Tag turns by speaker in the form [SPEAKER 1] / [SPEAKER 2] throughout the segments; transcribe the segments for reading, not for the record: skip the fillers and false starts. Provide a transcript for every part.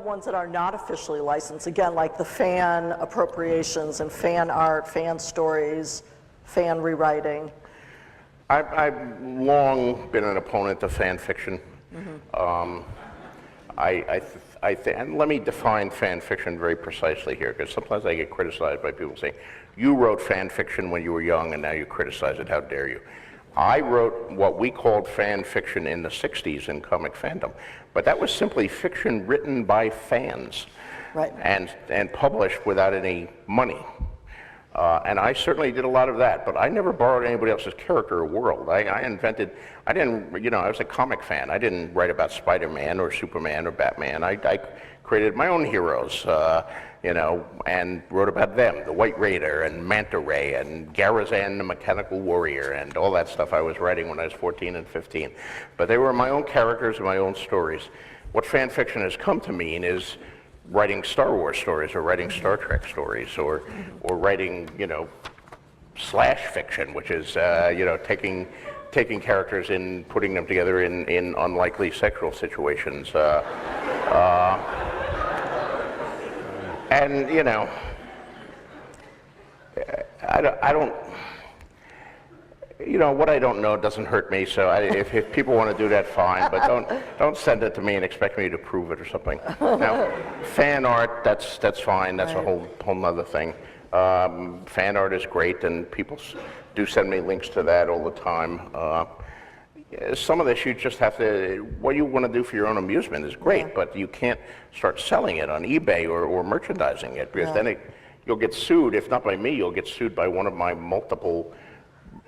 [SPEAKER 1] the ones that are not officially licensed? Again, like the fan appropriations and fan art, fan stories, fan rewriting.
[SPEAKER 2] I've long been an opponent of fan fiction. And let me define fan fiction very precisely here, because sometimes I get criticized by people saying, you wrote fan fiction when you were young and now you criticize it, how dare you? I wrote what we called fan fiction in the 60s in comic fandom, but that was simply fiction written by fans,
[SPEAKER 1] right,
[SPEAKER 2] and published without any money. And I certainly did a lot of that, but I never borrowed anybody else's character or world. I was a comic fan. I didn't write about Spider-Man or Superman or Batman. I created my own heroes, and wrote about them, the White Raider and Manta Ray and Garazan the Mechanical Warrior and all that stuff I was writing when I was 14 and 15. But they were my own characters and my own stories. What fan fiction has come to mean is writing Star Wars stories or writing Star Trek stories or writing, slash fiction, which is, taking characters and putting them together in unlikely sexual situations. And, I don't, what I don't know doesn't hurt me, so if people want to do that, fine, but don't send it to me and expect me to prove it or something. Now, fan art, that's fine, that's a whole nother thing. Fan art is great, and people do send me links to that all the time. Some of this you just have to, what you want to do for your own amusement is great, but you can't start selling it on eBay or merchandising it, because then you'll get sued, if not by me, you'll get sued by one of my multiple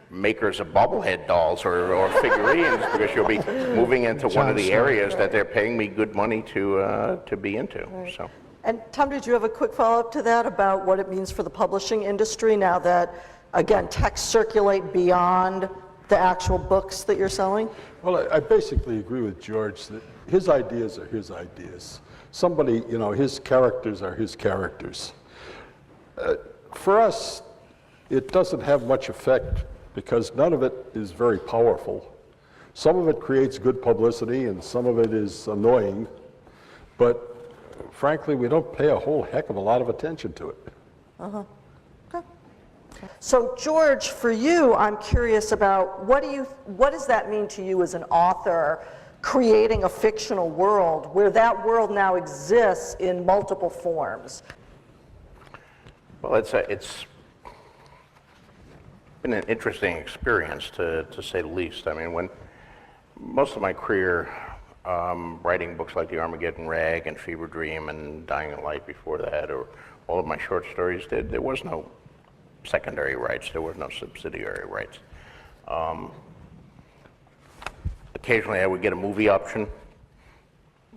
[SPEAKER 2] makers of bobblehead dolls or figurines, because you'll be moving into one of the areas that they're paying me good money to be into. Right. So.
[SPEAKER 1] And Tom, did you have a quick follow-up to that about what it means for the publishing industry now that, again, texts circulate beyond the actual books that you're selling?
[SPEAKER 3] Well, I basically agree with George that his ideas are his ideas. Somebody, his characters are his characters. For us, it doesn't have much effect because none of it is very powerful. Some of it creates good publicity and some of it is annoying, but frankly, we don't pay a whole heck of a lot of attention to it.
[SPEAKER 1] Okay. So George, for you, I'm curious about what does that mean to you as an author, creating a fictional world where that world now exists in multiple forms?
[SPEAKER 2] Well, it's been an interesting experience, to say the least. I mean, when most of my career writing books like The Armageddon Rag and Fever Dream and Dying in Light before that, or all of my short stories, there was no secondary rights, there were no subsidiary rights. Occasionally I would get a movie option,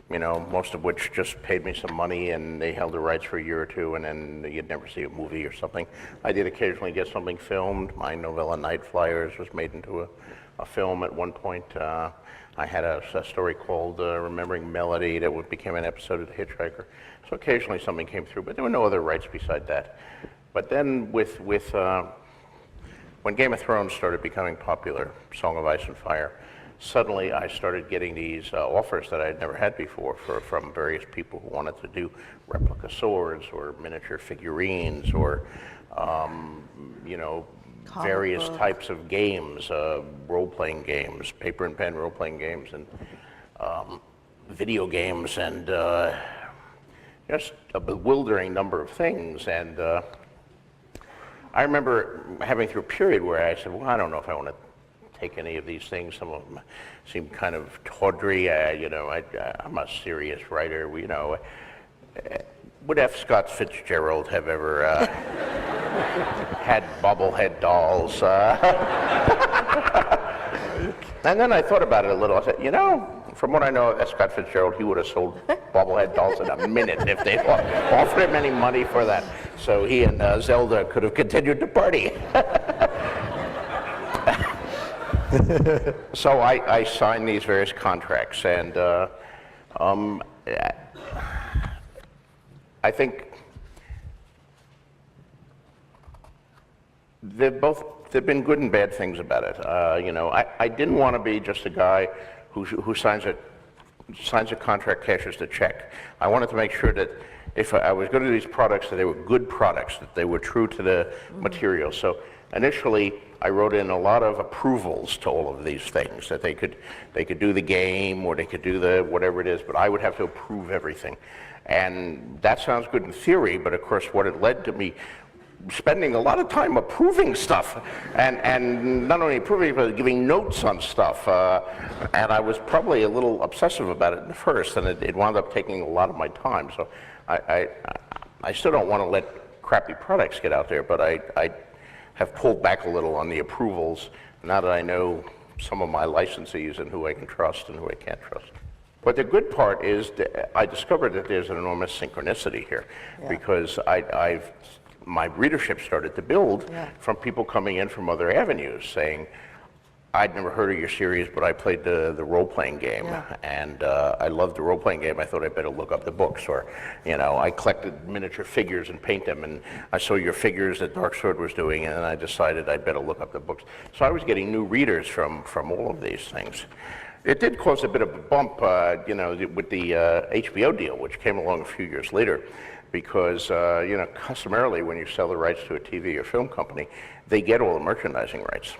[SPEAKER 2] most of which just paid me some money and they held the rights for a year or two and then you'd never see a movie or something. I did occasionally get something filmed. My novella Night Flyers was made into a film at one point. I had a story called Remembering Melody that became an episode of The Hitchhiker. So occasionally something came through, but there were no other rights beside that. But then when Game of Thrones started becoming popular, Song of Ice and Fire, suddenly I started getting these offers that I had never had before from various people who wanted to do replica swords or miniature figurines or, various types of games, role-playing games, paper and pen role-playing games, and video games, and just a bewildering number of things. And I remember having through a period where I said, well, I don't know if I want to take any of these things. Some of them seem kind of tawdry. I'm a serious writer. Would F. Scott Fitzgerald have ever had bobblehead dolls? And then I thought about it a little. I said, from what I know of F. Scott Fitzgerald, he would have sold bobblehead dolls in a minute if they offered him any money for that. So he and Zelda could have continued to party. So I signed these various contracts, and I think there've been good and bad things about it. I didn't want to be just a guy who signs a signs a contract, cashes the check. I wanted to make sure that if I was going to do these products, that they were good products, that they were true to the material. So initially, I wrote in a lot of approvals to all of these things, that they could do the game, or they could do the whatever it is, but I would have to approve everything. And that sounds good in theory, but of course what it led to me spending a lot of time approving stuff, and not only approving, but giving notes on stuff. And I was probably a little obsessive about it at first, and it wound up taking a lot of my time. So I still don't want to let crappy products get out there, but I have pulled back a little on the approvals now that I know some of my licensees and who I can trust and who I can't trust. But the good part is that I discovered that there's an enormous synchronicity here, because my readership started to build from people coming in from other avenues saying, I'd never heard of your series, but I played the role-playing game, and I loved the role-playing game. I thought I'd better look up the books, or, you know, I collected miniature figures and paint them, and I saw your figures that Dark Sword was doing, and I decided I'd better look up the books. So I was getting new readers from all of these things. It did cause a bit of a bump, you know, with the HBO deal, which came along a few years later, because, you know, customarily when you sell the rights to a TV or film company, they get all the merchandising rights.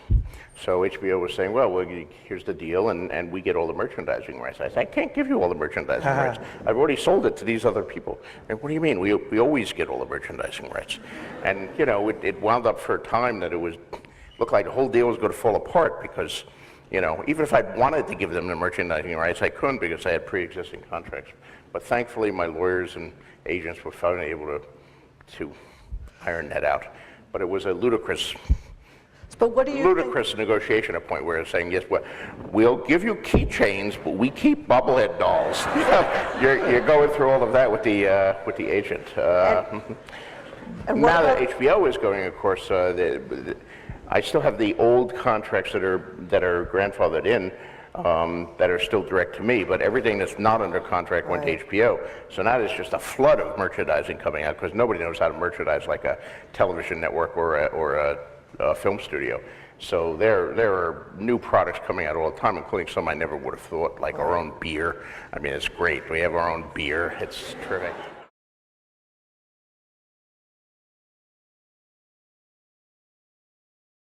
[SPEAKER 2] So HBO was saying, well, here's the deal, and we get all the merchandising rights. I said, I can't give you all the merchandising rights. I've already sold it to these other people. And what do you mean? We always get all the merchandising rights. And, you know, it wound up for a time that looked like the whole deal was going to fall apart, because, you know, even if I wanted to give them the merchandising rights, I couldn't, because I had pre-existing contracts. But thankfully, my lawyers and agents were finally able to iron that out. But it was a ludicrous negotiation at a point where it's saying, yes, we'll give you keychains, but we keep bobblehead dolls. You're going through all of that with the agent. Now that HBO is going, of course, I still have the old contracts that are grandfathered in, that are still direct to me, but everything that's not under contract went to HBO. So now there's just a flood of merchandising coming out, because nobody knows how to merchandise like a television network or a film studio. So there are new products coming out all the time, including some I never would have thought, like our own beer. I mean, it's great. We have our own beer. It's terrific.